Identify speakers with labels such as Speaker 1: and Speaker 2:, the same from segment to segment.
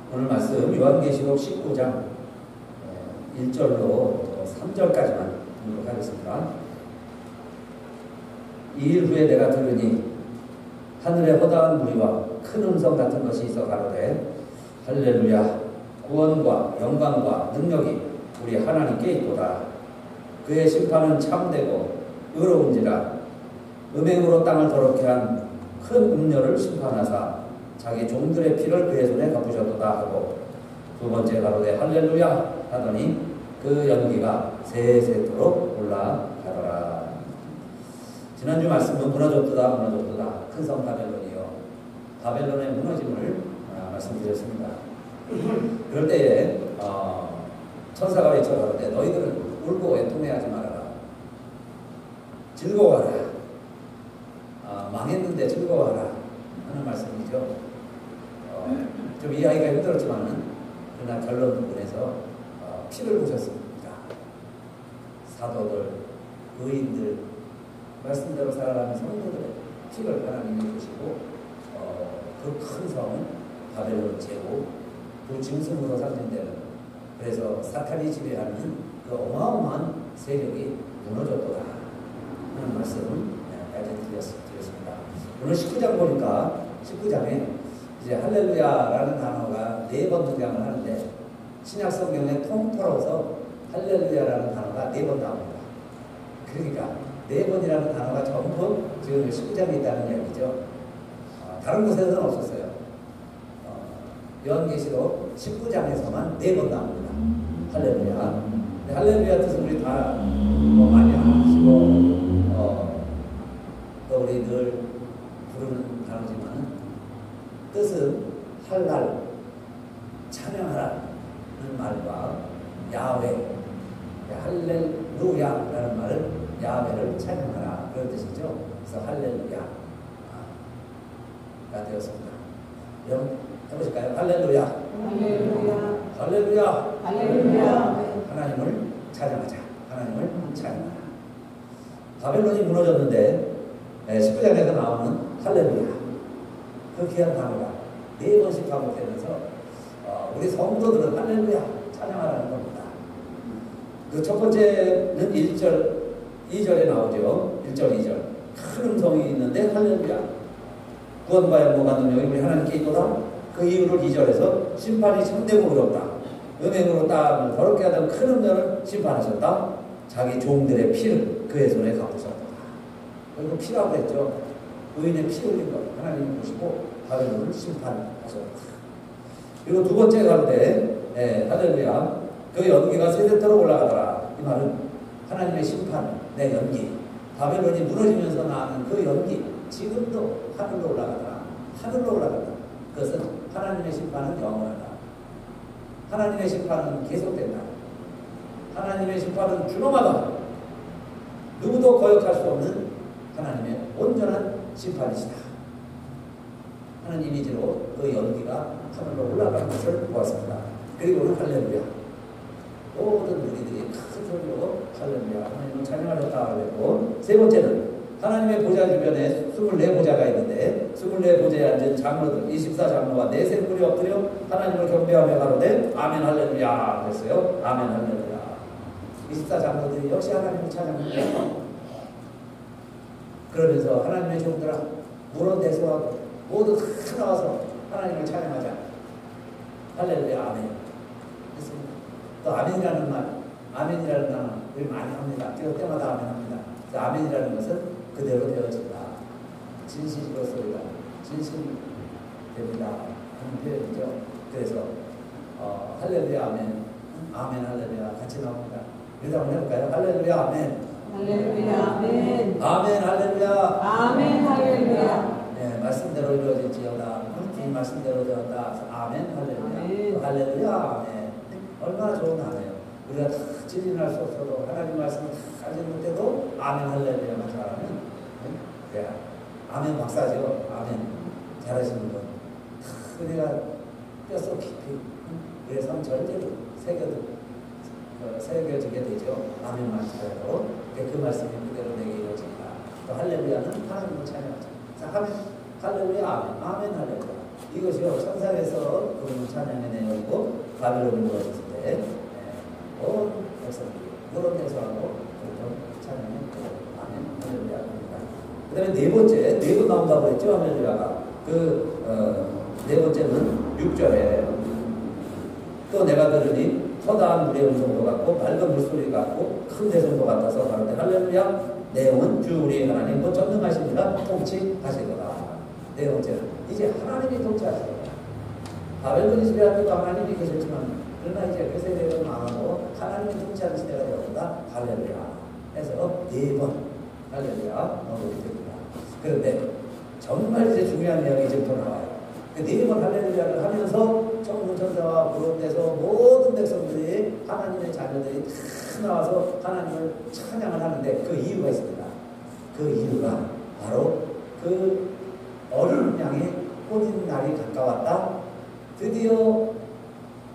Speaker 1: 오늘 말씀 요한계시록 19장 1절로 3절까지만 읽도록 하겠습니다. 이일 후에 내가 들으니 하늘에 허다한 무리와 큰 음성 같은 것이 있어 가로되 할렐루야 구원과 영광과 능력이 우리 하나님께 있도다. 그의 심판은 참되고 의로운지라 음행으로 땅을 더럽게 한 큰 음녀를 심판하사 자기 종들의 피를 그의 손에 갚으셨도다 하고 두 번째 가로되 할렐루야 하더니 그 연기가 세세토록 올라가더라. 지난주 말씀은 무너졌도다 큰 성 바벨론이요 바벨론의 무너짐을 말씀드렸습니다. 그럴 때에 천사가 외쳐 가로되 너희들은 울고 애통해하지 말아라. 즐거워하라. 망했는데 즐거워하라 하는 말씀이죠. 좀 이해하기가 힘들었지만은 그러나 결론 부분에서 피를 보셨습니다. 사도들, 의인들, 말씀대로 살아가는 성도들의 피를 하나님이 보시고 그 큰 성은 바벨론 제국, 그 짐승으로 상징되는 그래서 사탄이 지배하는 그 어마어마한 세력이 무너졌도다 하는 말씀을 드렸습니다. 오늘 19장 보니까 19장에 이제 할렐루야라는 단어가 4번 등장을 하는데 신약 성경에 통틀어서 할렐루야라는 단어가 4번 나옵니다. 그러니까 4번이라는 단어가 전부 지금 19장에 있다는 이야기죠. 다른 곳에서는 없었어요. 요한계시록 19장에서만 4번 나옵니다. 할렐루야. 할렐루야 뜻은 우리 다 많이 아시고 또 우리 늘 부르는 단어지만 뜻은 할랄, 찬양하라는 말과 야훼, 할렐루야라는 말을 야훼를 찬양하라 그런 뜻이죠. 그래서 할렐루야가 되었습니다. 그럼 해보실까요? 할렐루야,
Speaker 2: 할렐루야,
Speaker 1: 할렐루야,
Speaker 2: 할렐루야.
Speaker 1: 하나님을 찬양하자. 하나님을 찬양하라. 바벨론이 무너졌는데 19장에서 나오는 할렐루야 그 귀한 단어가 4번씩 반복되면서 우리 성도들은 할렐루야 찬양하라는 겁니다. 그 첫 번째는 1절, 2절에 나오죠. 1절, 2절 큰 음성이 있는데 할렐루야 구원과 영광과 능력이 우리 하나님께 있도다. 그 이유를 2절에서 심판이 참되고 의롭다. 음행으로 땅을 더럽게 하던 큰 음녀를 심판하셨다. 자기 종들의 피를 그의 손에 갚으셨다. 그리고 피라고 했죠. 의인의 피 흘린 것 하나님이 보시고 바벨론을 심판하셨다. 그리고 두 번째 가로되 할렐루야 그 연기가 세세토록 올라가더라. 이 말은 하나님의 심판의 연기 바벨론이 무너지면서 나는 그 연기 지금도 하늘로 올라가더라. 하늘로 올라간다. 그것은 하나님의 심판은 영원하다. 하나님의 심판은 계속된다. 하나님의 심판은 준엄하다. 누구도 거역할 수 없는 하나님의 온전한 심판이시다 하는 이미지로 그 연기가 하늘로 올라가는 것을 보았습니다. 그리고는 할렐루야 모든 우리들이 큰 소리로 할렐루야 하나님을 찬양하셨다 했고 세 번째는 하나님의 보좌 주변에 24보좌가 있는데 24보좌에 앉은 장로들 24장로와 내생물이 엎드려 하나님을 경배하며 가로되 아멘 할렐루야 그랬어요. 아멘 할렐루야 24장로들이 역시 하나님을 찬양합니다. 그러면서 하나님의 종들아 물어내서하고 모두 다 나와서 하나님을 찬양하자. 할렐루야 아멘 했습니다. 또 아멘이라는 말 아멘이라는 단어 우리 많이 합니다. 때마다 아멘합니다. 아멘이라는 것은 그대로 되어진다. 진실로서리가 진실이 됩니다 하는 표현이죠. 그래서 할렐루야 아멘 아멘 할렐루야 같이 나옵니다. 우리도 한번 해볼까요? 할렐루야 아멘
Speaker 2: 할렐루야, 아멘.
Speaker 1: 아멘 할렐루야
Speaker 2: 아멘, 할렐루야.
Speaker 1: 네, 말씀대로 이루어질지어다. 이 말씀대로 되었다. 아멘 할렐루야.
Speaker 2: 아멘.
Speaker 1: 할렐루야 아멘. 얼마나 좋은 단어예요. 우리가 다 진리할 수 없어도 하나님 말씀을 다 가지는 때도 아멘 할렐루야만 잘하면 그래 아멘 박사죠. 아멘 잘하시는 분. 다 우리가 뼛속 깊이 우리의 삶 전체로 새겨지게 되죠. 아멘만 잘해도 그 말씀이 그대로 내게 이루어진다. 또 할렐루야는 하나님을 찬양하자. 자, 아멘 할렐루야 아멘 아멘 할렐루야 이것이요 천상에서 부르는 찬양의 내용이고 바벨론이 무너졌을 때 온 백성들이 그런 데서 하고 그런 찬양의 아멘 할렐루야 합니다. 그 다음에 네 번째, 네 번 나온다고 했죠 할렐루야가. 네 번째는 6절에 또 내가 들으니 커다란 물의 음성도 같고 맑은 물소리 같고 큰 대성도 같아서 하는데 할렐루야 내용은 주 우리 하나님 곧 전능하시니라 통치하시더라. 네 번째는 이제 하나님이 통치하시더라. 바벨론이 지배하고 하나님이 계셨지만 그러나 이제 그 세대가 망하고 하나님이 통치하는 시대가 되었다. 할렐루야 해서 네 번 할렐루야 넘어오게 됩니다. 그런데 정말 이제 중요한 이야기 지금 또 나와요. 네 번 할렐루야를 하면서 천군 천사와 그런 데서 모든 백성들이 하나님의 자녀들이 다 나와서 하나님을 찬양을 하는데 그 이유가 있습니다. 그 이유가 바로 그 어린 양의 혼인 날이 가까웠다. 드디어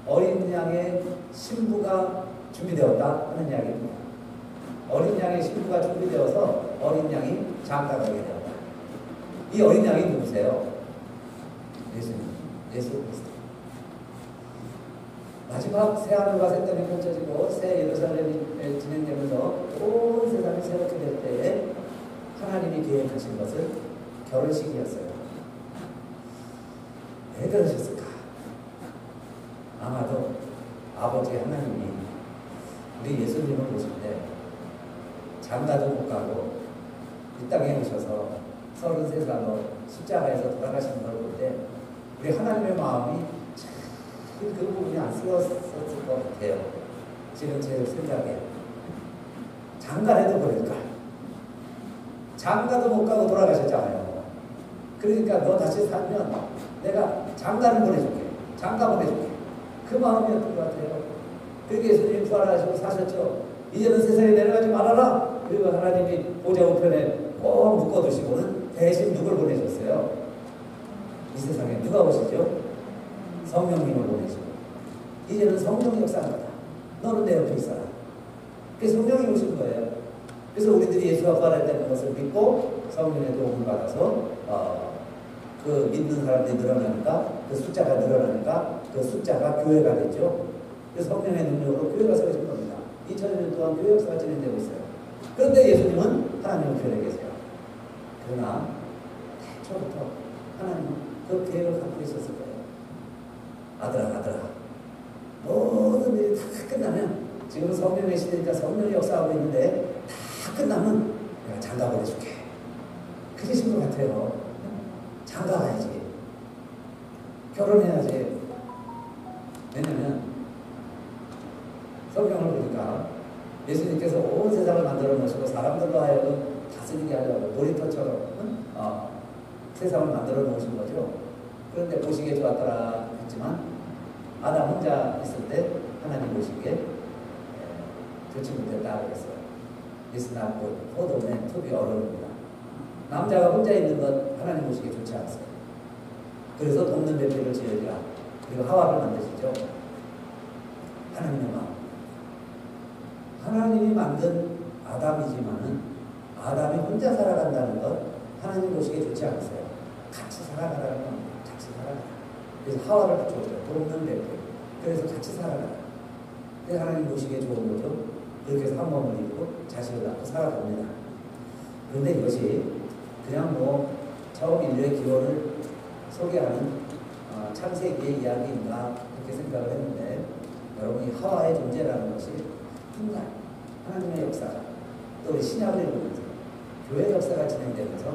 Speaker 1: 어린 양의 신부가 준비되었다 하는 이야기입니다. 어린 양의 신부가 준비되어서 어린 양이 장가가게 되었다. 이 어린 양이 누구세요? 예수님, 예수 그리스도. 마지막 새 하늘과 새 땅이 펼쳐지고 새 예루살렘이 진행되면서 온 세상이 새롭게 될 때에 하나님이 계획하신 것은 결혼식이었어요. 왜 그러셨을까? 아마도 아버지 하나님이 우리 예수님을 보실 때 장가도 못 가고 이 땅에 오셔서 33살로 십자가에서 돌아가시는 걸 볼 때 우리 하나님의 마음이 참 그 부분이 안쓰러웠을 것 같아요. 지금 제 생각에 장가라도 보낼까? 장가도 못 가고 돌아가셨잖아요. 그러니까 너 다시 살면 내가 장가를 보내줄게. 장가 보내줄게. 그 마음이었던 것 같아요. 그렇게 예수님이 부활하시고 사셨죠. 이제는 세상에 내려가지 말아라. 그리고 하나님이 보좌 우편에 꼭 묶어두시고는 대신 누굴 보내셨어요? 이 세상에 누가 오시죠? 성령님을 보내시고 이제는 성령 역사한다. 너는 내 옆에 있어라. 그래서 성령이 오신 거예요. 그래서 우리들이 예수가 부활했다는 것을 믿고 성령의 도움을 받아서 그 믿는 사람들이 늘어나니까 그 숫자가 늘어나니까 그 숫자가 교회가 됐죠. 그래서 성령의 능력으로 교회가 세워진 겁니다. 2000년 동안 교회 역사가 진행되고 있어요. 그런데 예수님은 하나님의 교회에 계세요. 그러나 태초부터 하나님은 그 계획을 갖고 있었을 거예요. 아들아 모든 일이 다 끝나면 지금 성령의 시대니까 성령이 역사하고 있는데 다 끝나면 내가 장가 보내줄게. 그러신 것 같아요. 장가 가야지. 결혼해야지. 왜냐면 성경을 보니까 예수님께서 온 세상을 만들어 놓으시고 사람들로 하여금 다스리게 하려고 놀이터처럼 세상을 만들어 놓으신 거죠. 그런데 보시기에 좋았더라 했지만 아담 혼자 있을 때 하나님 보시기에 좋지 못했다 그랬어요. It's not good for the man to be alone. 남자가 혼자 있는 것 하나님 보시기에 좋지 않았어요. 그래서 돕는 배필을 지으리라. 그리고 하와를 만드시죠. 하나님의 마음. 하나님이 만든 아담이지만은 아담이 혼자 살아간다는 것 하나님 보시기에 좋지 않았어요. 같이 살아가라는 겁니다. 같이 살아가라. 그래서 하와를 붙여줘요. 돕는 배필. 그래서 같이 살아가라. 그래서 하나님 보시기에 좋은 거죠. 그렇게 해서 한 몸을 입고 자식을 낳고 살아갑니다. 그런데 이것이 그냥 처음 인류의 기원을 소개하는 창세기의 이야기인가 그렇게 생각을 했는데 여러분 이 하와의 존재라는 것이 훗날 하나님의 역사가 또 우리 신약을 읽으면서 교회 역사가 진행되면서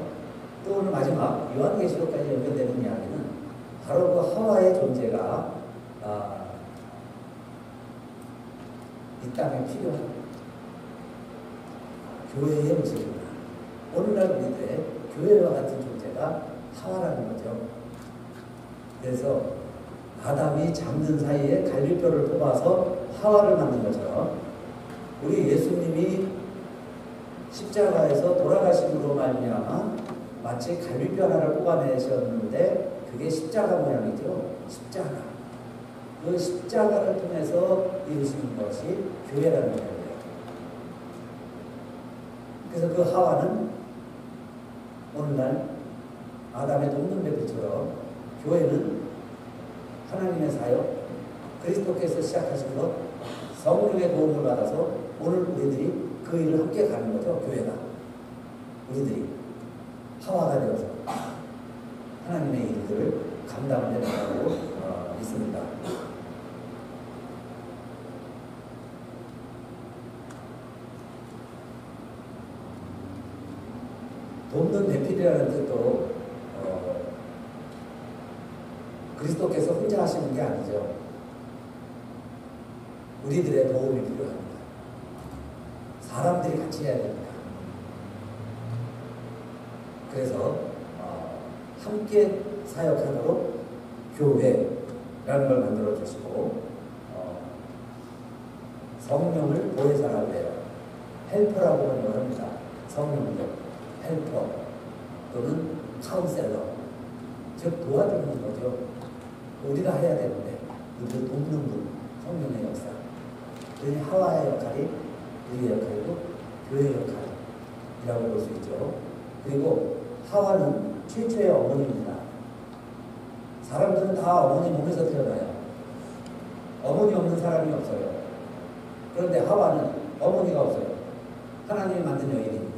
Speaker 1: 또 오늘 마지막 요한계시록까지 연결되는 이야기는 바로 그 하와의 존재가 이 땅에 필요한 교회의 모습입니다. 오늘날 우리들의 교회와 같은 존재가 하와라는 거죠. 그래서 아담이 잠든 사이에 갈비뼈를 뽑아서 하와를 만든 것처럼 우리 예수님이 십자가에서 돌아가심으로 말미암아 마치 갈비뼈 하나를 뽑아내셨는데 그게 십자가 모양이죠. 십자가. 그 십자가를 통해서 이루시는 것이 교회라는 거예요. 그래서 그 하와는 오늘날 아담의 돕는 배필처럼 교회는 하나님의 사역, 그리스도께서 시작하신 것, 성령의 도움을 받아서 오늘 우리들이 그 일을 함께 가는 거죠. 교회가. 우리들이 하와가 되어서 하나님의 일들을 감당해 나가고 있습니다. 돕는 배필이라는 뜻도 그리스도께서 혼자 하시는 게 아니죠. 우리들의 도움이 필요합니다. 사람들이 같이 해야 됩니다. 그래서 함께 사역하도록 교회라는 걸 만들어 주시고 성령을 보혜사라고 해요. 헬퍼라고 하는 걸 합니다. 성령을 헬퍼 또는 카운셀러, 즉 도와주는 거죠. 우리가 해야 되는데 우리를 돕는 분, 성령의 역사. 그러니 하와의 역할이 우리의 역할이고 교회의 역할이라고 볼 수 있죠. 그리고 하와는 최초의 어머니입니다. 사람들은 다 어머니 몸에서 태어나요. 어머니 없는 사람이 없어요. 그런데 하와는 어머니가 없어요. 하나님이 만든 여인입니다.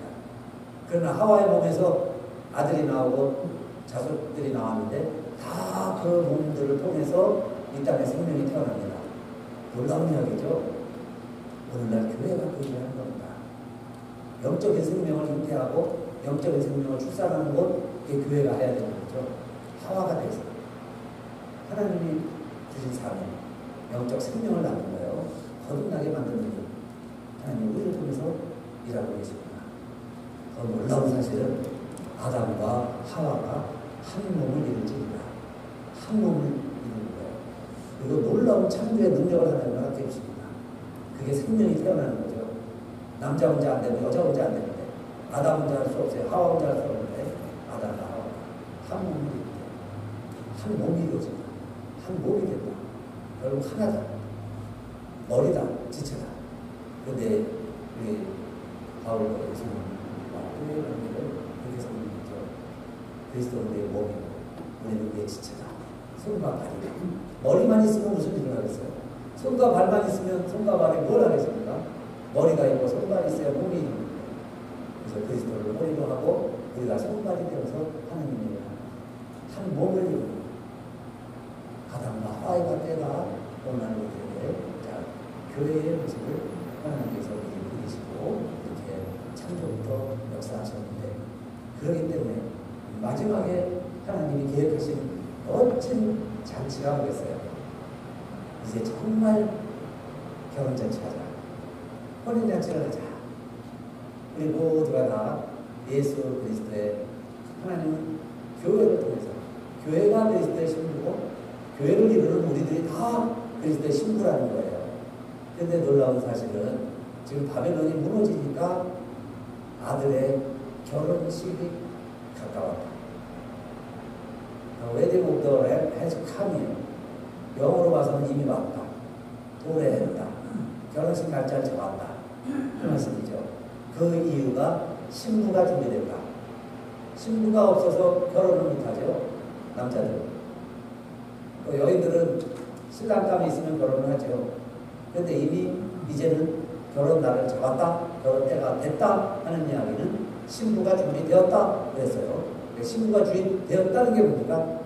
Speaker 1: 그러나 하와의 몸에서 아들이 나오고 자손들이 나왔는데 다 그 몸들을 통해서 이 땅에 생명이 태어납니다. 놀라운 이야기죠. 오늘날 교회가 그 일을 하는 겁니다. 영적인 생명을 잉태하고 영적인 생명을 출산하는 것, 그게 교회가 해야 되는 거죠. 하와가 돼서 하나님이 주신 사명, 영적 생명을 낳는 거예요. 거듭나게 만드는 일. 하나님 우리를 통해서 일하고 계십니다. 더 놀라운 사실은 아담과 하와가 한 몸을 이루집니다. 한 몸을 이루는 거예요. 그리고 놀라운 창조의 능력을 하나님은 갖게 해주십니다. 그게 생명이 태어나는 거죠. 남자 혼자 안 되고 여자 혼자 안 되는데, 아담 혼자 할 수 없어요. 하와 혼자 할 수 없는데 아담과 하와가 한 몸을 이루는데 한 몸이 이루어진다. 한 몸이 된다. 결국 하나다. 머리다. 지체다. 그런데 우리 바울과 예수님은 교회의 관계를 그렇게 설명했죠. 그리스도는 우리의 몸이고 우리는 우리의 지체다. 손과 발이다. 머리만 있으면 무슨 일을 하겠어요? 손과 발만 있으면 손과 발이 뭘 하겠습니까? 머리가 있고 손발이 있어야 몸이 있는 거예요. 그래서 그리스도를 머리로 하고 우리가 손발이 되어서 하나님의 일을 한 몸을 이루는 거예요. 아담과 하와의 관계가 오늘 우리에게 교회의 모습을 하나님께서 미리 그리시고 이렇게 창조부터 역사하셨는데, 그렇기 때문에 마지막에 하나님이 계획하신 멋진 잔치가 오겠어요. 이제 정말 결혼잔치 하자. 혼인잔치를 하자. 우리 모두가 다 예수 그리스도의, 하나님은 교회를 통해서, 교회가 그리스도의 신부고 교회를 이루는 우리들이 다 그리스도의 신부라는 거예요. 그런데 놀라운 사실은 지금 바벨론이 무너지니까 아들의 결혼식이 가까웠다. 웨딩 오브 더 램 has come이에요. 영어로 봐서는 이미 왔다. 도래했다. 결혼식 날짜를 정했다. 그 말씀이죠. 그 이유가 신부가 준비됐다. 신부가 없어서 결혼을 못하죠. 남자들은. 여인들은 신랑감이 있으면 결혼을 하죠. 그런데 이미 이제는 결혼 날을 잡았다. 결혼 때가 됐다 하는 이야기는 신부가 준비되었다 그랬어요. 신부가 주인되었다는 게 뭡니까?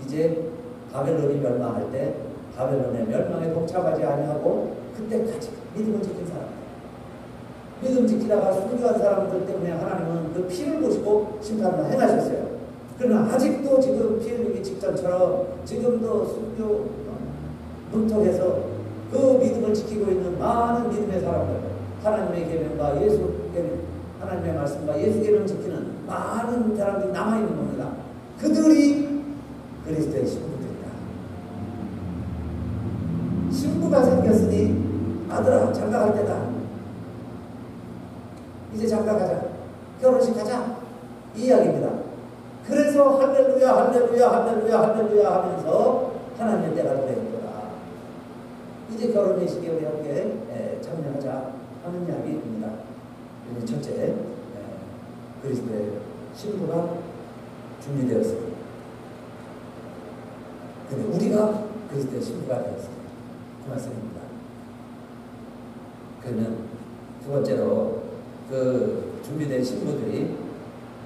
Speaker 1: 이제 바벨론이 멸망할 때 바벨론의 멸망에 동참하지 아니하고 그때까지 믿음을 지킨 사람들, 믿음 지키다가 순교한 사람들 때문에 하나님은 그 피를 보시고 심판을 행하셨어요. 그러나 아직도 지금 피 흘리기 직전처럼 지금도 순교 문턱에서 그 믿음을 지키고 있는 많은 믿음의 사람들, 하나님의 계명과 예수 계명, 하나님의 말씀과 예수 계명 지키는 많은 사람들이 남아있는 겁니다. 그들이 그리스도의 신부들이다. 신부가 생겼으니 아들아 장가갈 때다. 이제 장가가자. 결혼식 하자. 이 이야기입니다. 그래서 할렐루야 할렐루야 할렐루야 할렐루야 하면서 하나님의 때가 도래한 거다. 이제 결혼 예식에 우리 함께 참여하자 하는 이야기입니다. 첫째, 그리스도의 신부가 준비되었습니다. 근데 우리가 그리스도의 신부가 되었어요. 그 말씀입니다. 그러면 두 번째로 그 준비된 신부들이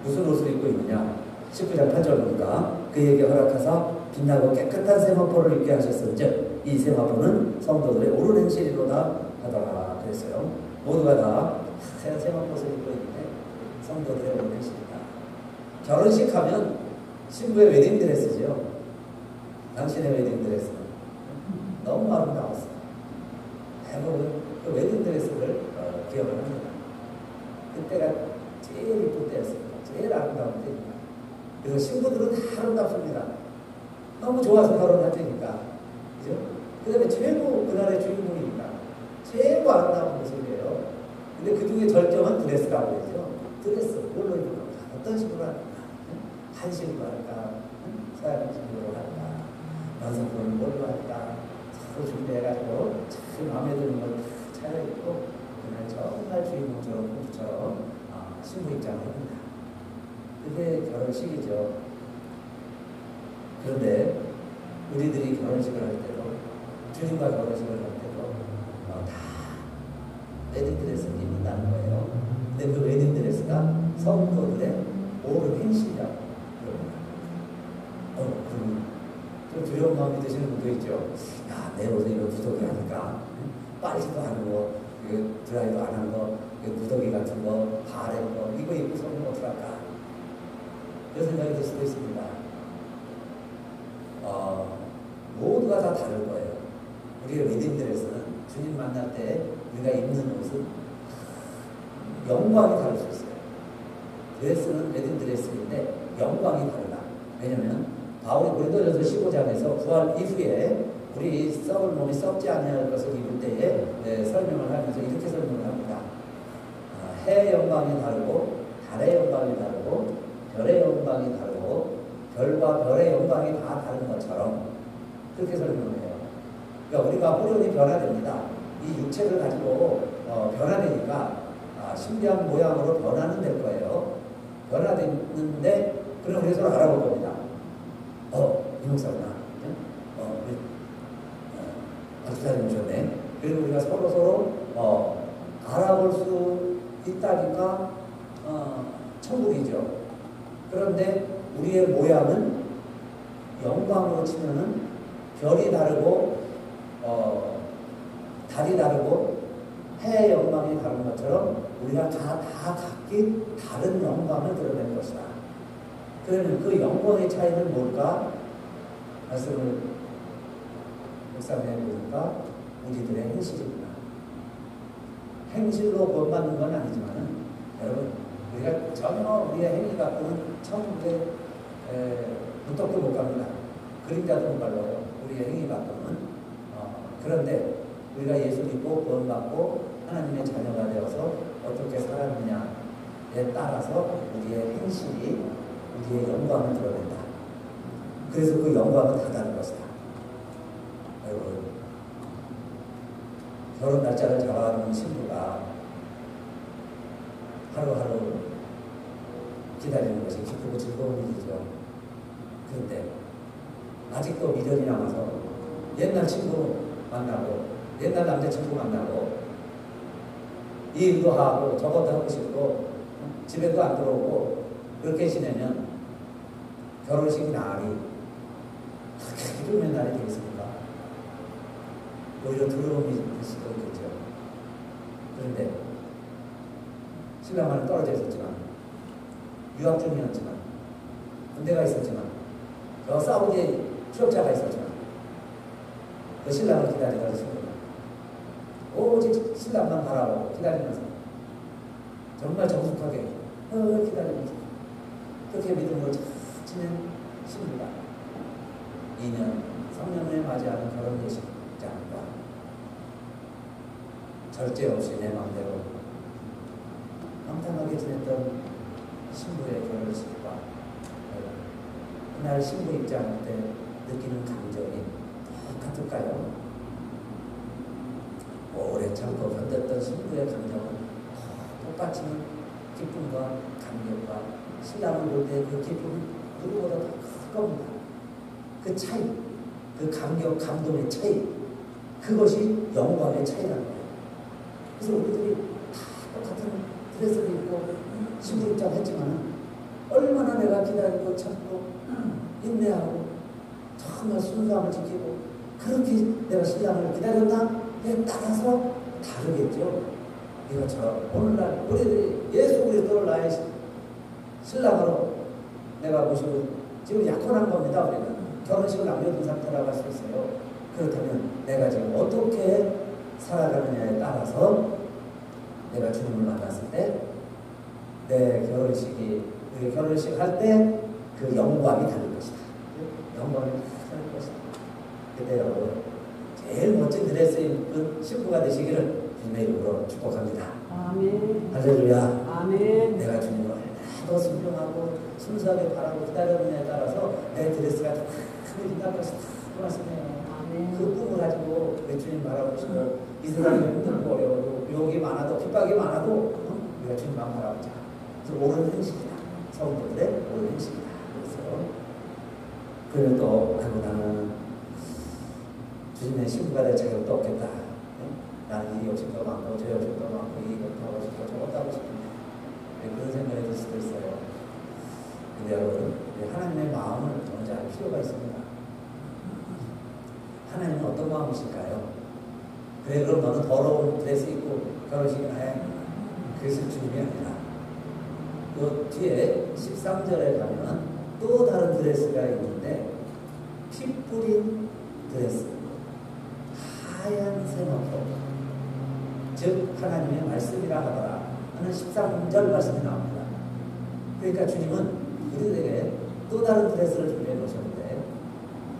Speaker 1: 무슨 옷을 입고 있느냐? 19장 8절 보니까 그에게 허락하사 빛나고 깨끗한 세마포를 입게 하셨은즉 이 세마포는 성도들의 옳은 행실이로다 하더라 그랬어요. 모두가 다 하얀 세마포를 입고 있는데 성도들의 옳은 행실이다. 결혼식 하면 신부의 웨딩드레스죠. 당신의 웨딩드레스는 너무 아름다웠어요. 대부분 그 웨딩드레스를 기억을 합니다. 그때가 제일 이쁜 때였습니다. 제일 아름다운 때입니다. 그리고 신부들은 다 아름답습니다. 너무 좋아서 결혼할 때니까. 그죠? 그 다음에 최고 그날의 주인공입니다. 최고 아름다운 모습이에요. 근데 그 중에 절정은 드레스라고 하죠. 드레스, 뭘로 입을까? 어떤 식으로 할까? 한식으로 할까? 서양식으로 할까? 완성품은 뭘로 할까? 서로 준비해가지고 참 마음에 드는 걸 다 차려입고 그날 정말 주인공처럼 공주처럼 신부 입장을 합니다. 그게 결혼식이죠. 그런데 우리들이 결혼식을 할 때도 주님과 결혼식을 할 때도 다 웨딩드레스를 입는다는 거예요. 근데 그 웨딩드레스가 성도들의 옳은 행실이라고 그럽니다. 좀 두려운 마음이 드시는 분도 있죠. 야, 내 옷에 이거 무더기 하니까 빨지도 않은 거, 드라이도 안 한 거, 무더기 같은 거, 바랜 거, 이거 입고 서면 어떡할까? 이런 생각이 들 수도 있습니다. 모두가 다 다를 거예요. 우리의 웨딩드레스는 주님 만날 때 우리가 입는 옷은 영광이 다를 수 있어요. 드레스는 웨딩드레스인데 영광이 다르다. 왜냐면 바울이 고린도전서 15장에서 부활 이후에 우리 썩을 몸이 썩지 아니할 것을 입을 때에 설명을 하면서 이렇게 설명을 합니다. 해의 영광이 다르고 달의 영광이 다르고 별의 영광이 다르고 별과 별의 영광이 다 다른 것처럼 그렇게 설명을 해요. 그러니까 우리가 호련히 변화됩니다. 이 육체를 가지고 변화되니까 신비한 모양으로 변화는 될 거예요. 변화됐는데 그럼 우리 서로 알아볼 겁니다. 이 목사구나. 아주 잘 오셨네. 그리고 우리가 서로 알아볼 수 있다니까 천국이죠. 그런데 우리의 모양은 영광으로 치면은 별이 다르고 달이 다르고 해의 영광이 다른 것처럼 우리가 다 각기 다른 영광을 드러낼 것이다. 그러면 그 영광의 차이는 뭘까? 말씀을 묵상해 보니까 우리들의 행실입니다. 행실로 본받는 건 아니지만은 여러분 우리가 전혀 우리의 행위 갖고는 천국에 무턱도 못 갑니다. 그림자도 못 발라요. 우리의 행위 갖고는 그런데 우리가 예수 믿고 구원받고 하나님의 자녀가 되어서 어떻게 살았느냐에 따라서 우리의 행실이 우리의 영광을 드러낸다. 그래서 그 영광은 다 다른 것이다. 여러분 결혼 날짜를 잡아놓은 신부가 하루하루 기다리는 것이 기쁘고 즐거운 일이죠. 그런데 아직도 미련이 남아서 옛날 친구 만나고 옛날 남자친구 만나고 이 일도 하고 저것도 하고 싶고 집에도 안 들어오고 그렇게 지내면 결혼식 날이 그렇게 기쁨의 날이 되겠습니까? 오히려 두려움이 될 수도 있겠죠. 그런데 신랑과는 떨어져 있었지만 유학 중이었지만 군대가 있었지만 저 사우디에 취업자가 있었지만 그 신랑을 기다리던 친구가 오직 신랑만 바라보고 기다리면서 정말 정숙하게 기다리면서 그렇게 믿음으로 잘 지낸 신부가 2년 3년에 맞이하는 결혼 예식장과 절제 없이 내 마음대로 평탄하게 지냈던 신부의 결혼식과 그날 신부 입장 때 느끼는 감정이 똑같을까요? 오래 참고 견뎠던 신부의 감정은 똑같이 기쁨과 감격과 신랑을 볼 때 그 기쁨이 누구보다 더 클 겁니다. 그 차이, 그 감동의 차이, 그것이 영광의 차이라는 거예요. 그래서 우리들이 다 똑같은 드레스를 입고 신부 입장 했지만 얼마나 내가 기다리고 참고 인내하고 정말 순수함을 지키고 그렇게 내가 신랑을 기다렸나에 따라서 다르겠죠. 이것처럼 오늘날 우리들이 예수 그리스도를 나의 신랑으로 내가 모시고 지금 약혼한 겁니다. 우리는 결혼식을 남겨둔 상태라고 할 수 있어요. 그렇다면 내가 지금 어떻게 살아가느냐에 따라서 내가 주님을 만났을 때 내 우리 결혼식 할 때 그 영광이 다를 것이다. 영광이 다를 것이다. 그때 여러분 제일 멋진 드레스 입은 신부가 되시기를 주님의 이름으로 축복합니다.
Speaker 2: 아멘.
Speaker 1: 할렐루야.
Speaker 2: 아멘.
Speaker 1: 내가 주님을 얼마나 순종하고 순수하게 바라고 기다렸느냐에 따라서 내 드레스가 더 크게 빛날 것이다. 그 말씀이에요.
Speaker 2: 아멘.
Speaker 1: 그 꿈을 가지고 내 주님 바라보시고 이 세상에 힘들고 어려워도 유혹이 많아도 핍박이 많아도 우리가 주님만 바라보자. 그래서 옳은 행실이다. 성도들의 옳은 행실이다. 그래서 또 나는 주님의 신부가 될 자격도 없겠다. 나는 이 욕심도 많고 저 욕심도 많고 이것도 하고 싶고 저것도 하고 싶은데 그런 생각이 들 수도 있어요. 근데 여러분 하나님의 마음을 먼저 알 필요가 있습니다. 하나님은 어떤 마음이실까요? 그래 그럼 너는 더러운 드레스 입고 결혼식이나 해. 그것은 주님이 아니라 그 뒤에 13절에 가면 또 다른 드레스가 있는데 피 뿌린 드레스, 하얀 세마포, 즉 하나님의 말씀이라 하더라 하는 13절 말씀이 나옵니다. 그러니까 주님은 우리들에게 또 다른 드레스를 준비해 놓으셨는데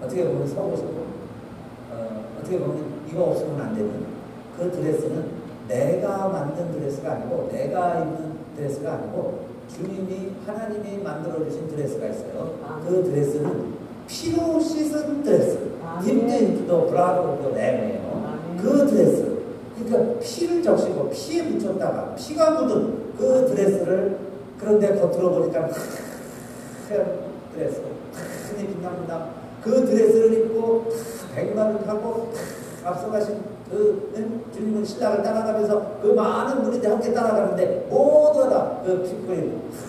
Speaker 1: 어떻게 보면 서보시고 어떻게 보면 이거 없으면 안 되는 그 드레스는 내가 만든 드레스가 아니고 내가 입는 드레스가 아니고 주님이 하나님이 만들어주신 드레스가 있어요. 그 드레스는 피로 씻은 드레스, 딥드 브라도 램이에요. 그 드레스, 그러니까 피를 적시고 피에 묻혔다가 피가 묻은 그 드레스를 그런데 겉으로 보니까 하얀 드레스, 흔히 빛납니다. 그 드레스를 입고 백마를 타고 앞서가신 그 주님은 신랑을 따라가면서 그 많은 분들이 함께 따라가는데 모두가 다 그 피부에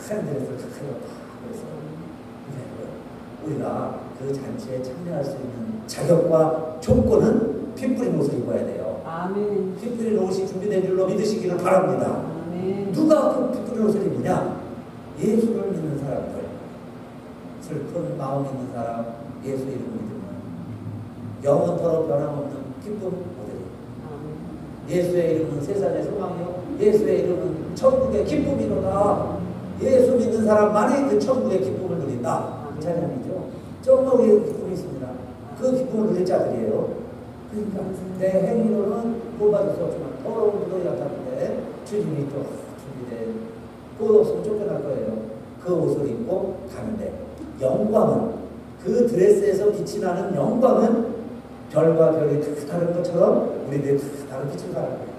Speaker 1: 하얀 드레스를 다 입었다. 그래서 우리가 그 잔치에 참여할 수 있는 자격과 조건은 피 뿌린 옷을 입어야 돼요.
Speaker 2: 아멘.
Speaker 1: 피 뿌린 옷이 준비된 줄로 믿으시기를 바랍니다.
Speaker 2: 아멘.
Speaker 1: 누가 그 피 뿌린 옷을 입느냐? 예수를 믿는 사람들, 슬픈 마음 있는 사람, 예수 이름을 믿으면 영원토록 변함없는 기쁨 모델이. 예수의 이름은 세상의 소망이요 예수의 이름은 천국의 기쁨이로다. 예수 믿는 사람만이 그 천국의 기쁨을 누린다. 그 찬양이죠. 정말 우리의 기쁨이 있습니다. 그 기쁨을 누릴 자들이에요. 그러니까 내 행위로는 구원받을 수 없지만 더러운 무덤이 나타나는데 주님이 또 준비된 꽃 없으면 쫓겨날 거예요. 그 옷을 입고 가는데 영광은 그 드레스에서 빛이 나는 영광은 별과 별이 다 다른 것처럼 우리들이 다 다른 빛을 발하는 거예요.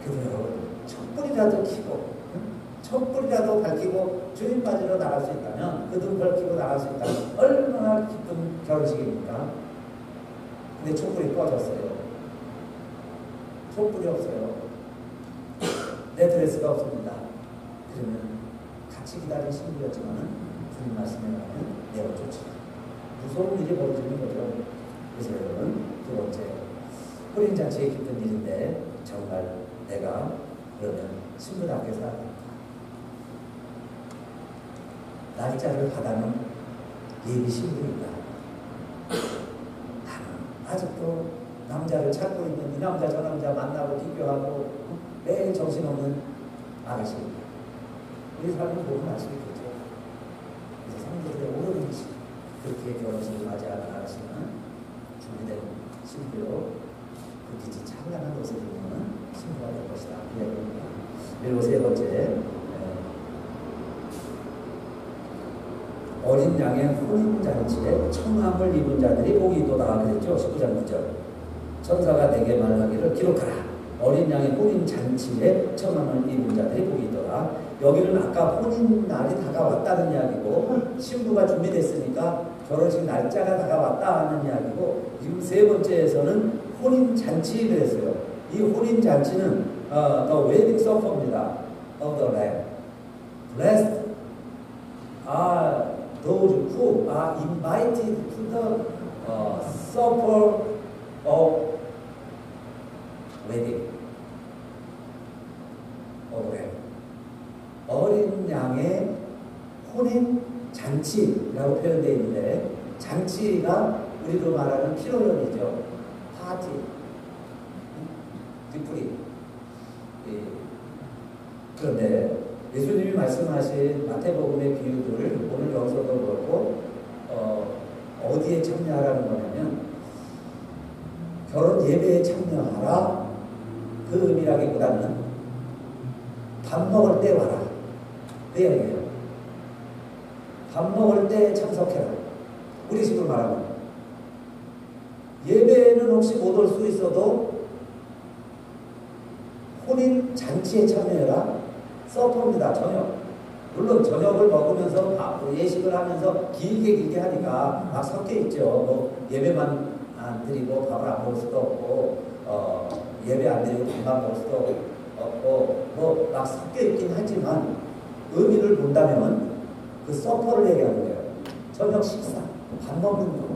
Speaker 1: 그래서 여러분 촛불이라도 켜고 촛불이라도 밝히고 주님 맞으러 나갈 수 있다면 그 등불 켜고 나갈 수 있다면 얼마나 기쁜 결혼식입니까? 근데 촛불이 꺼졌어요. 촛불이 없어요. 내 드레스가 없습니다. 그러면 같이 기다린 신부였지만 주님 말씀에 가면 내어쫓지 무서운 일이 벌어지는 거죠. 그래서 여러분 두 번째 혼인잔치의 기쁜 일인데 정말 내가 그러면 신부답게 살아야 합니다. 날짜를 받아놓은 예비 신부입니다. 나는 아직도 남자를 찾고 있는 이 남자 저 남자 만나고 비교하고 매일 정신없는 아가씨입니다. 우리 삶을 보면 알 수 있겠죠. 그래서 성도들의 오른 의식 그렇게 결혼식을 맞이하는 아가씨는 준비된 신부로 그 빛이 찬란한 옷을 입는 신부가 될 것이다. 그리고 세 번째 어린 양의 혼인잔치에 청함을 입은 자들이 복이 있도다 그랬죠. 19장 9절 천사가 내게 말하기를 기록하라. 어린 양의 혼인잔치에 청함을 입은 자들이 복이 있도다. 여기는 아까 혼인날이 다가왔다는 이야기고 신부가 준비됐으니까 결혼식 날짜가 다가왔다 하는 이야기고, 지금 세 번째에서는 혼인잔치 그랬어요. 이 혼인잔치는 The Wedding Supper입니다. Of the Lamb. Blessed are those who are invited to the supper of wedding. 어린 양의 혼인 잔치라고 표현되어 있는데, 잔치가 우리로 말하는 피로연이죠. 파티, 뒤풀이. 그런데 예수님이 말씀하신 마태복음의 비유들을 오늘 여기서도 그렇고 어디에 참여하라는 거냐면 결혼 예배에 참여하라, 그 의미라기보다는 밥 먹을 때 와라, 그 얘기예요. 밥 먹을 때 참석해라. 우리 식으로 말하면 예배에는 혹시 못 올 수 있어도 혼인 잔치에 참여해라. 서퍼입니다. 저녁. 물론 저녁을 먹으면서 예식을 하면서 길게 하니까 막 섞여 있죠. 뭐 예배만 안 드리고 밥을 안 먹을 수도 없고, 예배 안 드리고 밥만 먹을 수도 없고, 뭐 막 섞여 있긴 하지만 의미를 본다면 그 서퍼를 얘기하는 거예요. 저녁 식사, 밥 먹는 거.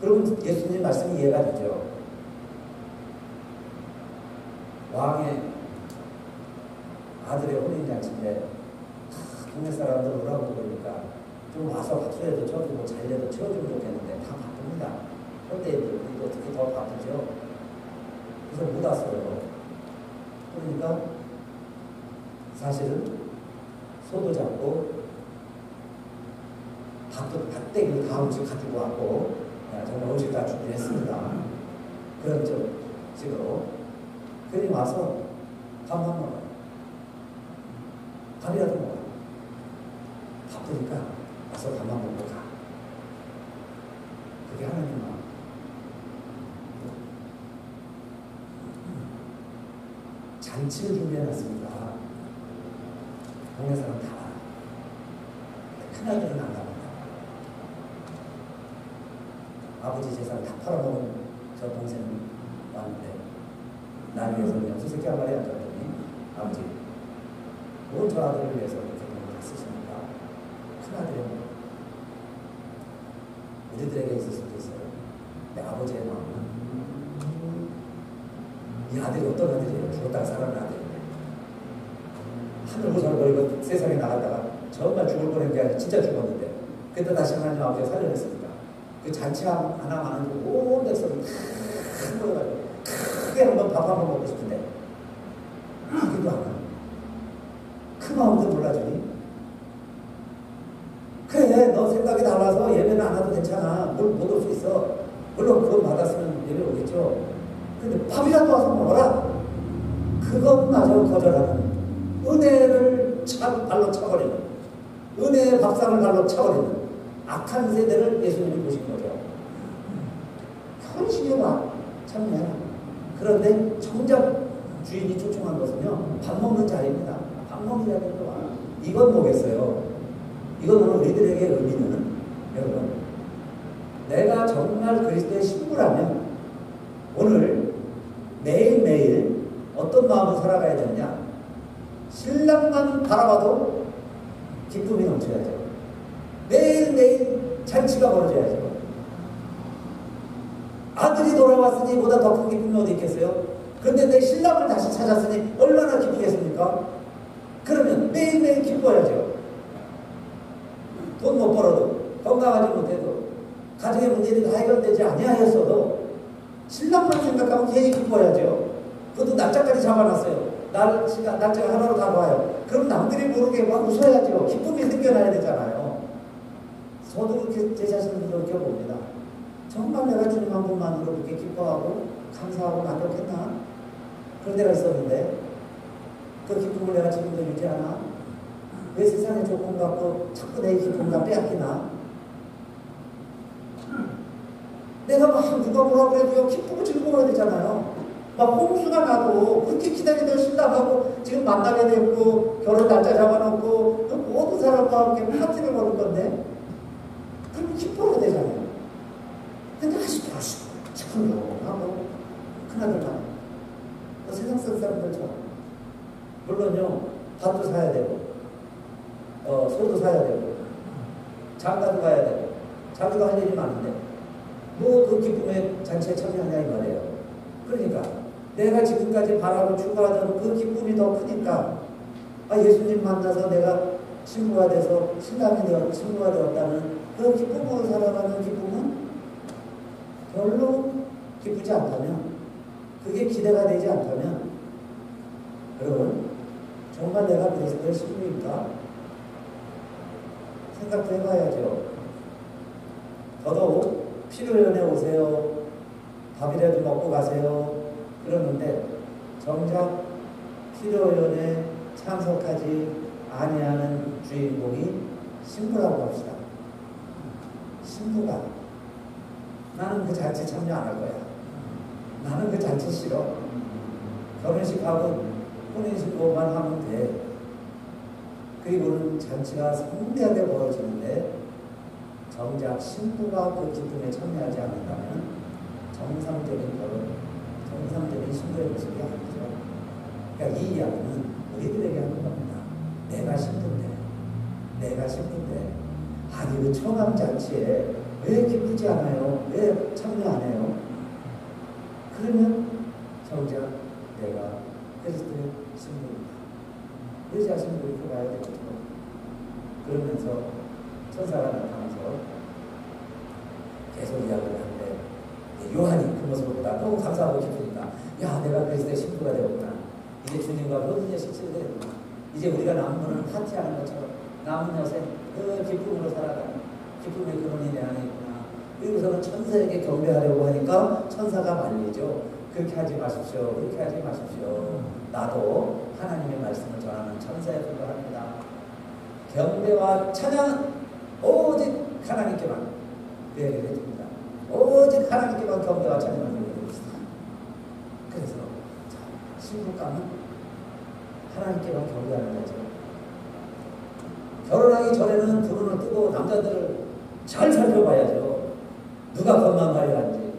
Speaker 1: 그러면 예수님 말씀이 이해가 되죠. 왕의 아들의 혼인잔치인데 동네 사람들 오라고 그러니까 좀 와서 밥술에도 쳐주고 잘려도 채워주면 좋겠는데 다 바쁩니다. 현대인들 어떻게 더 바쁘죠? 그래서 못 왔어요. 그러니까 사실은 소도 잡고 밥대기를 다 음식 가지고 왔고, 정말 음식 다 준비했습니다. 그런 식으로 그리 와서 밥만 먹어요. 밥이라도 먹어요. 바쁘니까 와서 밥만 먹고 가. 그게 하나님 마음. 잔치를 준비해놨습니다. 동네 사람 다 와요. 큰아들은 안 갑니다. 아버지 재산 다 팔아먹은 저 동생은 왔는데, 날 위해서 그냥 수수께 한 마리 앉았더니, 아버지, 뭐 저 아들을 위해서 이렇게 돈을 다 쓰십니까? 큰아들이 우리들에게 있을 수도 있어요. 내 아버지의 마음은 이 아들이 어떤 아들이에요? 죽었다가 살아난 아들인데, 하늘 고살거리고 세상에 나갔다가 정말 죽을 뻔한 게 아니라 진짜 죽었는데, 그때 다시 하나님 아버지가 살려냈습니다. 그 잔치 하나만은 온 백성이 큰 거여가지고 크게 한번 밥 한번 먹고 싶은데 하기도 안 하고, 그 마음도 몰라주니, 그래 너 생각이 달라서 예배는 안 와도 괜찮아, 못 올 수 있어, 물론 그건 받았으면 예배 오겠죠. 근데 밥이라도 와서 먹어라. 그것마저 거절하는, 은혜를 발로 차버리는, 은혜의 밥상을 발로 차버리는 악한 세대를 예수님이 보신 거죠. 결혼식에 와 참여해라. 그런데 정작 주인이 초청한 것은요, 밥 먹는 자리입니다. 밥 먹는 자리에 와. 이건 뭐겠어요? 이건 우리들에게 의미는, 여러분, 내가 정말 그리스도의 신부라면 오늘 매일매일 어떤 마음으로 살아가야 되느냐? 신랑만 바라봐도 기쁨이 넘쳐야죠. 매일매일 잔치가 벌어져야죠. 아들이 돌아왔으니 보다 더 큰 기쁨이 어디 있겠어요? 그런데 내 신랑을 다시 찾았으니 얼마나 기쁘겠습니까? 그러면 매일매일 기뻐야죠. 돈 못 벌어도, 건강하지 못해도, 가정의 문제들이 다 해결되지 아니하였어도 신랑만 생각하면 괜히 기뻐야죠. 그것도 날짜까지 잡아놨어요. 날짜가 하나로 다 와요. 그럼 남들이 모르게 막 웃어야죠. 기쁨이 느껴나야 되잖아요. 저도 그렇게 제 자신을 느껴봅니다. 정말 내가 주님 한 분만으로 그렇게 기뻐하고 감사하고 만족했나? 그런 때가 있었는데, 그 기쁨을 내가 지금도 유지하나? 왜 세상에 조금 갖고 자꾸 내 기쁨을 다 빼앗기나? 내가 막 누가 뭐라고 해도 기쁘고 즐거워야 되잖아요. 막 홍수가 나도 그렇게 기다리던 신랑하고 지금 만나게 됐고, 결혼 날짜 잡아놓고, 그 모든 사람과 함께 파티를 거는 건데, 그럼 기뻐야 되잖아요. 근데 아직도 시큰둥하고 큰아들만 세상 사람들처럼 물론요 밥도 사야 되고 소도 사야 되고 장가도 가야 되고 자기가 할 일이 많은데 뭐 그 기쁨의 잔치에 참여하냐 이 말이에요. 그러니까 내가 지금까지 바라고 추구하던 그 기쁨이 더 크니까 예수님 만나서 내가 친구가 돼서 신랑이 되어 친구가 되었다는 그 기쁨으로 살아가는 기쁨은 별로 기쁘지 않다면, 그게 기대가 되지 않다면, 여러분 정말 내가 그리스도의 신부인가? 생각도 해봐야죠. 더더욱 필요연에 오세요. 밥이라도 먹고 가세요. 그러는데 정작 필요연에 참석하지 아니하는 주인공이 신부라고 합시다. 신부가 나는 그 잔치 참여 안 할 거야. 나는 그 잔치 싫어. 결혼식하고 혼인신고만 하면 돼. 그리고는 잔치가 성대하게 벌어지는데 정작 신부가 그 기쁨에 참여하지 않는다면 정상적인 결혼, 정상적인 신부의 모습이 아니죠. 그러니까 이 이야기는 우리들에게 하는 겁니다. 내가 신부인데 아니 그 청함잔치에 왜 기쁘지 않아요? 왜 참여 안 해요? 그러면 정작 내가 그리스도의 신부입니다. 내 자신을 그렇게 봐야 되겠죠. 그러면서 천사가 나타나서 계속 이야기를 하는데 요한이 그 모습을 보다 너무 감사하고 기쁘니까 야 내가 그리스도의 신부가 되었구나. 이제 주님과 모든 일 실체가 되었구나. 이제 우리가 남은 분은 파티하는 것처럼 남은 여생 그 기쁨으로 살아가는 기쁨의 근원이 내 안에 있구나. 그리고서는 천사에게 경배하려고 하니까 천사가 말리죠. 그렇게 하지 마십시오. 그렇게 하지 마십시오. 나도 하나님의 말씀을 전하는 천사에 불과합니다. 경배와 찬양은 오직 하나님께만 그 얘기를 해줍니다. 오직 하나님께만 경배와 찬양을 드립니다. 그래서 신부감은 하나님께만 경배하는 거죠. 결혼하기 전에는 두 눈을 뜨고 남자들을 잘 살펴봐야죠. 누가 건망가려한지,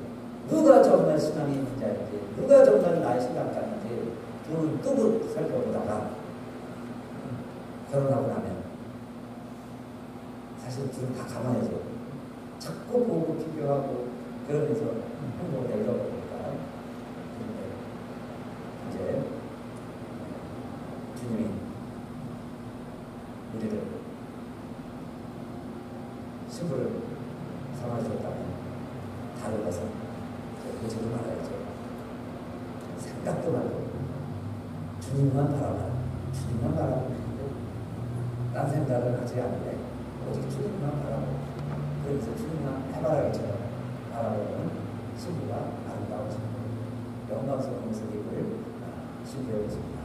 Speaker 1: 누가 정말 신앙이 있는 자인지, 누가 정말 나의 신랑감인지 두 눈을 뜨고 살펴보다가 결혼하고 나면 사실 둘은 다 감아야죠. 자꾸 보고 비교하고 그러면서 행동을 내려버리니까. 이제 주님이 우리를 신부를 삼아주셨다면 다른 것은 보지도 말아야죠. 생각도 말고 주님만 바라보고 딴 생각을 하지 않는데 오직 주님만 바라보고 그래서 주님만 해바라기처럼 바라보는 신부가 아름다운 신부, 영광스러운 모습을 신부의 모습이다.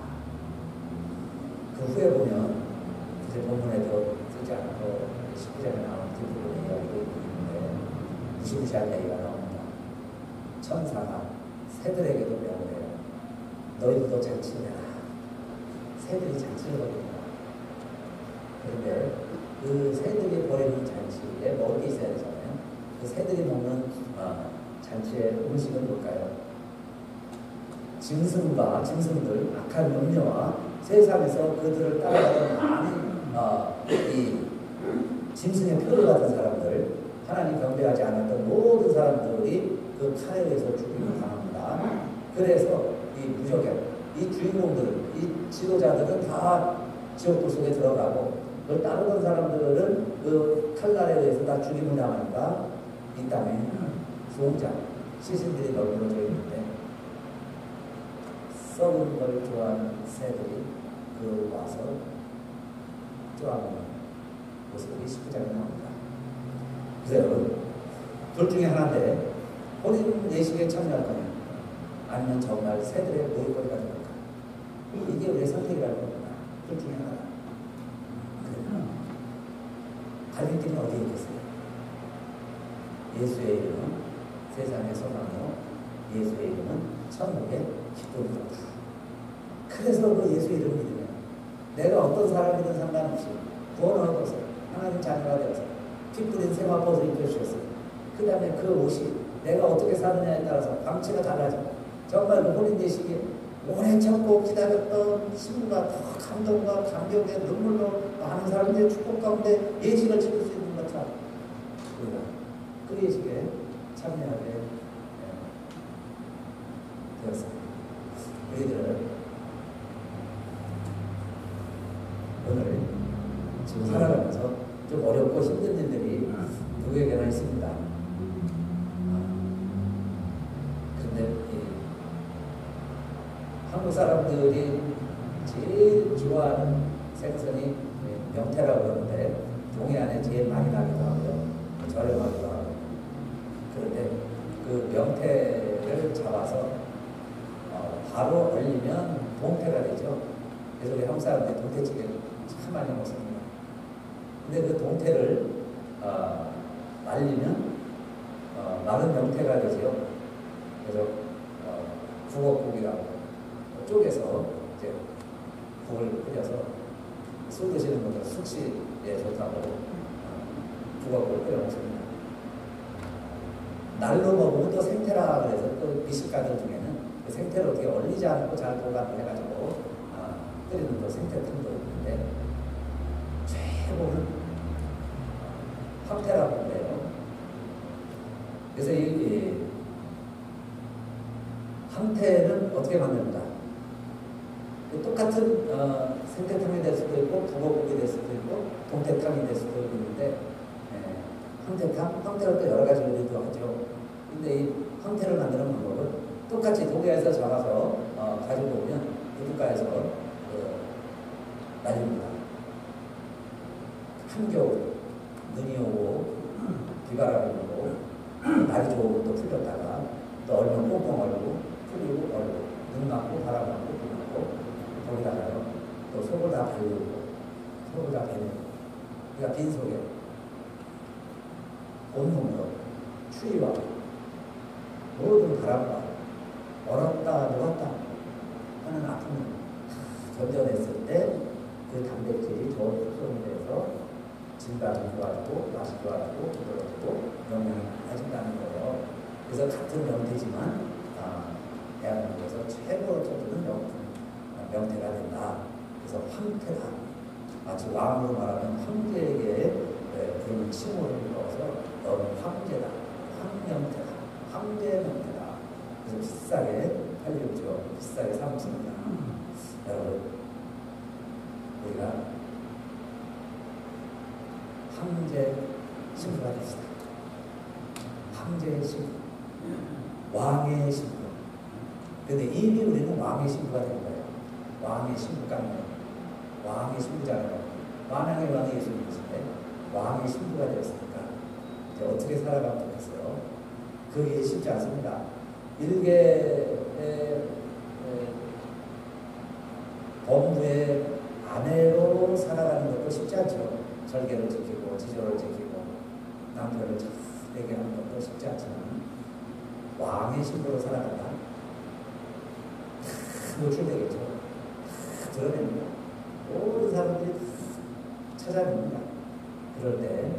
Speaker 1: 그 후에 보면 이제 본문에도 쓰지 않고 19절에 나온 뒷부분의 이야기도 있는데 무시무시한 얘기가 나옵니다. 천사가 새들에게도 명을 해요. 너희들도 잔치를 해라. 새들이 잔치를 벌입니다. 그런데 그 새들이 벌이는 잔치에 먹을 게 있어야 되잖아요. 그 새들이 먹는 잔치의 음식은 뭘까요? 짐승들, 악한 음녀와 세상에서 그들을 따라가던 많은 이 짐승의 표를 받은 사람들, 하나님 경배하지 않았던 모든 사람들이 그 칼에 의해서 죽임을 당합니다. 그래서 이 무적의 이 주인공들, 이 지도자들은 다 지옥불 속에 들어가고 그걸 따르던 사람들은 그 칼날에 의해서 다 죽임을 당하니까 이 땅에 수홍장, 시신들이 널브러져 있는데 썩은 걸 좋아하는 새들이 그 와서 쪼아먹는 모습이 19장에 나옵니다. 그래서 여러분, 둘 중에 하나인데 혼인 예식에 참여할 거냐 아니면 정말 새들의 모욕거리가 될 걸까? 이게 우리의 선택이라는 겁니다. 둘 중에 하나다. 갈림길은 어디에 있겠어요? 예수의 이름은 세상의 소망이요 예수의 이름은 천국의 기쁨이다. 그래서 그 예수 이름을 믿으면 내가 어떤 사람이든 상관없이 구원을 얻어서 하나님 자녀가 되어서 피 뿌린 세마포를 입혀주셨어요. 그 다음에 그 옷이 내가 어떻게 사느냐에 따라서 광채가 달라져. 정말 그 혼인되시기에 오래 참고 기다렸던 신부가 더 감동과 감격의 눈물로 많은 사람들의 축복 가운데 예식을 지을 수 있는 것처럼 우리가 그 예식에 참여하게 되었습니다. 우리들은 오늘 지금 살아가면서 좀 어렵고 힘든 일들이 누구에게나 있습니다. 그런데 한국 사람들이 제일 좋아하는 생선이 명태라고 그러는데 동해안에 제일 많이 나기도 하고요. 저렴하기도 하고. 그런데 그 명태를 잡아서 바로 얼리면 동태가 되죠. 그래서 우리 한국 사람들이 동태찌개를 참 많이 먹습니다. 근데 그 동태를 말리면 마른 명태가 되죠. 그래서 국어국이라고 쪼개서 이제 국을 끓여서 술 드시는 분들 숙취에 좋다고 국어국을 끓여 먹습니다. 날로 먹으면 또 생태라 그래서 또 미식가들 중에는 그 생태를 어떻게 얼리지 않고 잘 보관을 해가지고 끓이는 또 생태탕도 있는데 최고는 황태라고 하는데요. 그래서 이 황태는 어떻게 만듭니다? 똑같은 생태탕이 될 수도 있고 북어국이 될 수도 있고 동태탕이 될 수도 있는데 황태가 또 여러 가지 요리도 하죠. 근데 이 황태를 만드는 방법은 똑같이 동해에서 잡아서 가지고 오면 우두가에서 날립니다. 한겨울 눈이 오고 비바람이 불고 날이 좋고 또 풀렸다가 또 얼면 꽁꽁 얼고 풀리고 얼고 눈 맞고 바람 맞고 비 맞고 거기다가요 또 속을 다 발리고 속을 다 베는 그러니까 빈속에 온몸으로 추위와 모든 바람과 얼었다 녹았다 하는 아픔을 견뎌냈을 때 그 단백질이 좋은 숙성이 돼서 질감이 좋아지고 맛이 좋아지고 부드럽고 영양이 많아진다는 거예요. 그래서 같은 명태지만 대한민국에서 최고로 쳐주는 명태가 된다. 그래서 황태다. 마치 왕으로 말하면 황제에게 그런 칭호를 넣어서 너는 황제다. 황명태다. 황제명태다. 그래서 비싸게 팔리죠. 비싸게 사 먹습니다. 여러분 우리가 황제 신부가 됐다. 황제의 신부, 왕의 신부. 근데 이미 우리는 왕의 신부가 된 거예요. 왕의 신부가 왕의 신부잖아요. 만왕의 왕이 예수님이신데 왕의 신부가 되었으니까 이제 어떻게 살아가면 좋겠어요? 그게 쉽지 않습니다. 일개 범부의 아내로 살아가는 것도 쉽지 않죠. 절개를 지키고 지조를 지키고 남편을 잘되게 하는 것도 쉽지 않지만 왕의 신부로 살아간다. 노출되겠죠. 드러냅니다. 모든 사람들이 찾아냅니다. 그럴 때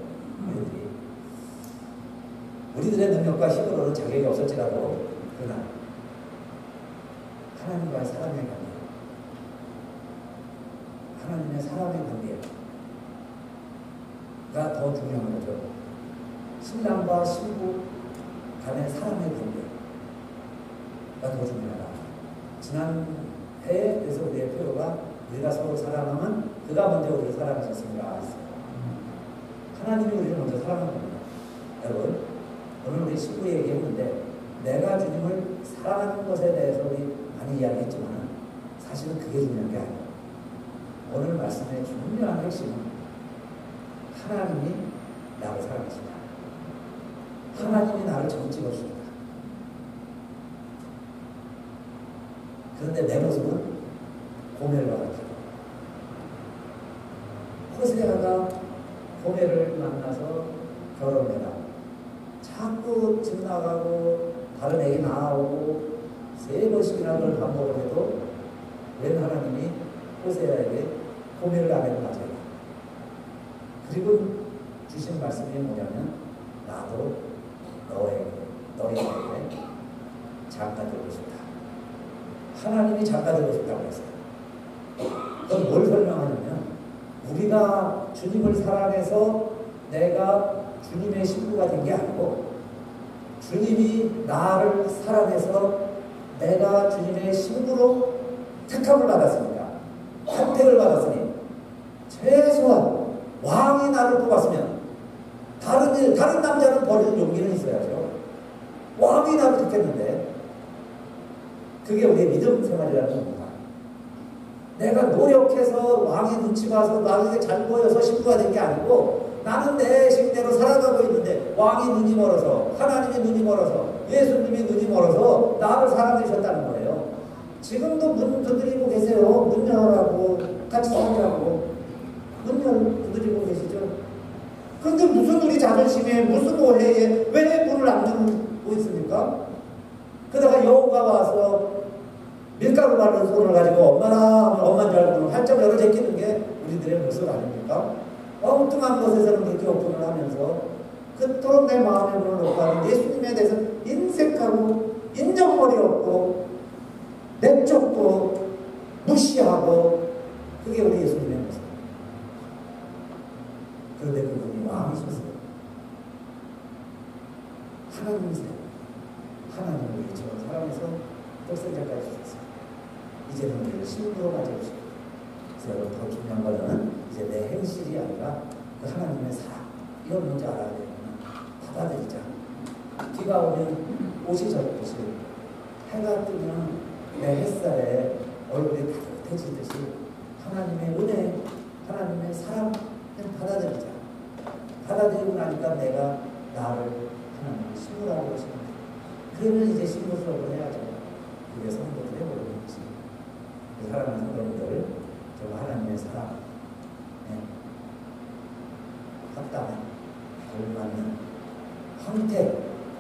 Speaker 1: 우리들의 능력과 힘으로는 자격이 없을지라도 그러나 하나님과의 사랑의 관계, 하나님의 사랑의 관계가 더 중요한 거죠. 신랑과 신부 간의 사랑의 관계가 더 중요하다. 지난해에 그래서 우리의 표어가 우리가 서로 사랑하면 그가 먼저 우리를 사랑하셨습니다. 하나님이 우리를 먼저 사랑한 겁니다. 여러분 오늘 우리 신부 얘기했는데 내가 주님을 사랑하는 것에 대해서 우리 많이 이야기했지만 사실은 그게 중요한 게 아니에요. 오늘 말씀의 중요한 핵심은 하나님이 나를 사랑하신다. 하나님이 나를 정찍어줍니다. 그런데 내 모습은 고멜과 같아요. 호세아가 고멜을 만나서 결혼해라. 자꾸 집 나가고 다른 애기 낳아오고 3번씩이나 그걸 반복을 해도 웬 하나님이 호세아에게 고멜을 아내를 맞아요. 그리고 주신 말씀이 뭐냐면 나도 너에게 장가 되고 싶다. 하나님이 장가 되고 싶다고 했어요. 그건 뭘 설명하냐면 우리가 주님을 사랑해서 내가 주님의 신부가 된 게 아니고 주님이 나를 사랑해서 내가 주님의 신부로 택함을 받았습니다. 선택을 받았으니 최소한 왕이 나를 뽑았으면 다른 남자는 버리는 용기는 있어야죠. 왕이 나를 택했는데 그게 우리의 믿음 생활이라는 겁니다. 내가 노력해서 왕의 눈치 봐서 나에게 잘 보여서 신부가 된 게 아니고 나는 내 식대로 살아가고 있는데 왕이 눈이 멀어서 하나님이 눈이 멀어서 예수님이 눈이 멀어서 나를 사랑하셨다는 거예요. 지금도 문 두드리고 계세요. 문 열어라고 같이 살자고 문 두드리고 계시죠. 그런데 무슨 우리 자존심에 무슨 오해에 왜 문을 안 열고 있습니까? 그러다가 여우가 와서 밀가루 바른 손을 가지고 엄마인 줄 알고 활짝 열어 제끼는 게 우리들의 모습 아닙니까? 엉뚱한 것에서는 그렇게 오픈을 하면서 그토록 내 마음에 문을 놓고 하는 예수님에 대해서 인색하고 인정머리 없고 내쫓고 무시하고 그게 우리 예수님의 모습. 그런데 그분이 왕이셨어요. 하나님을 우리처럼 사랑해서 독생자까지 주셨어요. 이제는 우리를 신부로 맞아주시고 그래서 여러분 더 중요한 거는 이제 내 행실이 아니라 그 하나님의 사랑 이걸 먼저 알아야 되구나. 받아들이자. 비가 오면 옷이 젖듯이 해가 뜨면 내 햇살에 얼굴이 따뜻해지듯이 하나님의 은혜, 하나님의 사랑을 받아들이자. 받아들이고 나니까 내가 나를 하나님의 신부라고 하시는 그러면 이제 신부 수업을 해야죠. 그게 성도들의 모습이지. 사랑하는 성도님들, 정말 하나님의 사랑, 합당한, 걸맞는 황태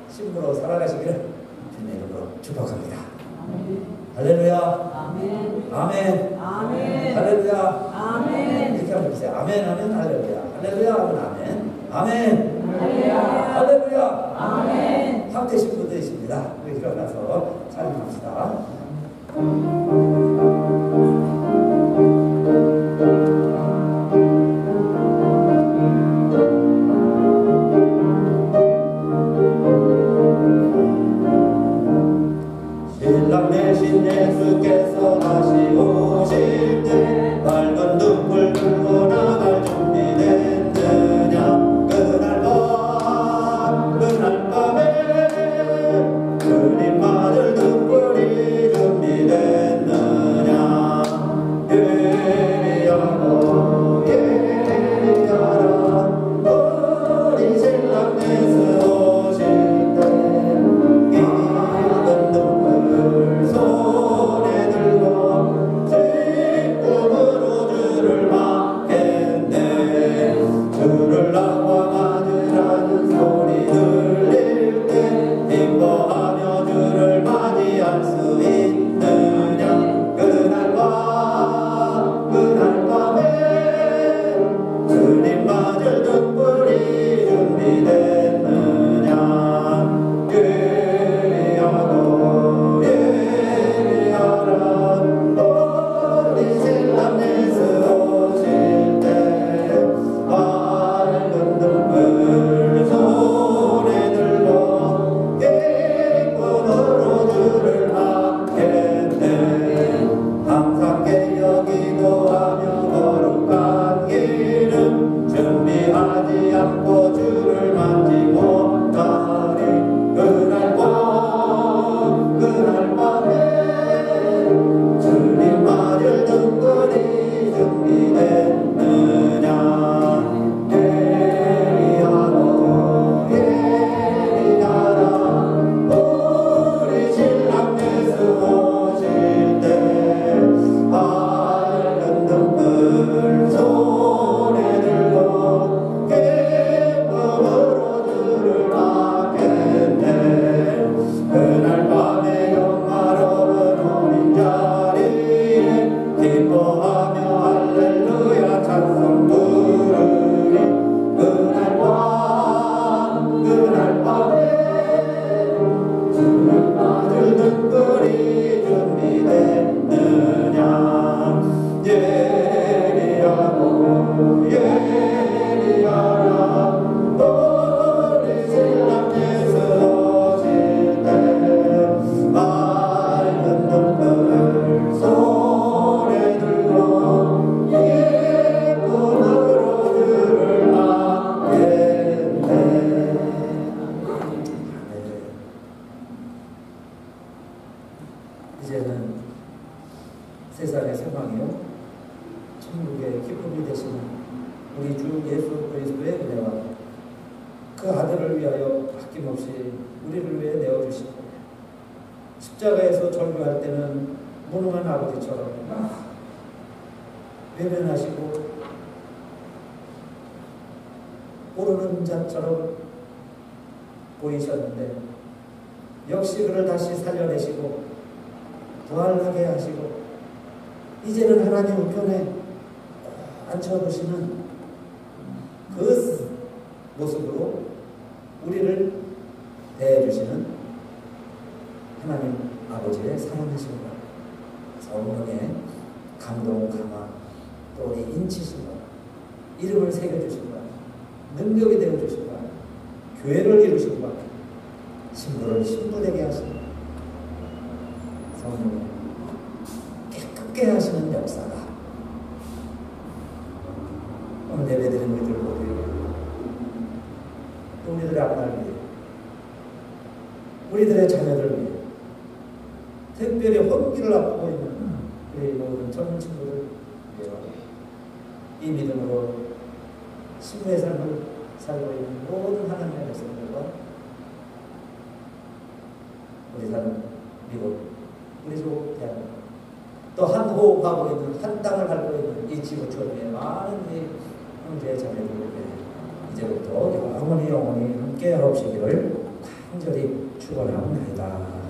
Speaker 1: 신부로 살아가시기를 주님의 이름으로 축복합니다.
Speaker 2: 아멘.
Speaker 1: 할렐루야.
Speaker 2: 아멘.
Speaker 1: 아멘.
Speaker 2: 아멘.
Speaker 1: 할렐루야.
Speaker 2: 아멘.
Speaker 1: 이렇게 한번 보세요. 아멘, 아멘, 할렐루야. 할렐루야, 아멘, 아멘. 아멘.
Speaker 2: 할렐루야.
Speaker 1: 할렐루야.
Speaker 2: 아멘.
Speaker 1: 황태 신부들이십니다. 우리 일어나서 찬양합시다.
Speaker 3: 신랑 대신 예수께서 다시 오실 때 맑은 눈물 들고 나갈 준비됐느냐 그날 밤에 그림 맞을 눈물이 준비됐느냐 예리하고 예리하라 우리 신랑 예수 오실 때 손에 들고
Speaker 1: 이제는 세상의 소망이요 천국의 기쁨이 되시는 우리 주 예수 그리스도의 은혜와 그 아들을 위하여 아낌없이 우리를 위해 내어주시고 십자가에서 절규할 때는 무능한 아버지처럼 외면하시고 모르는 자처럼 보이셨는데 역시 그를 다시 살려내시고 부활하게 하시고 이제는 하나님 우편에 앉혀두시는 그 모습으로 우리를 대해주시는 하나님 아버지의 사랑하신 것, 성령의 감동, 강화, 또 우리 인치신 것, 이름을 새겨주신 것, 능력이 되어주신 것, 교회를 이루신 것, 신부를 신부되게 하신 것, 성령의 깨끗게 하시는 역사가 오늘 예배드린 우리들 모두에게 또 우리들의 앞날을 위해 우리들의 자녀들을 위해 특별히 혼기를 앞두고 있는 우리 모든 젊은 친구들 위해 이 믿음으로 신부의 삶을 살고 있는 모든 하나님의 백성들과 우리 사는 미국, 우리 조 대한민국 또 한 호흡하고 있는 한 땅을 밟고 있는 이 지구촌의 많은 이 형제 자매들에게 이제부터 영원히 함께 하옵시기를 간절히 축원합니다.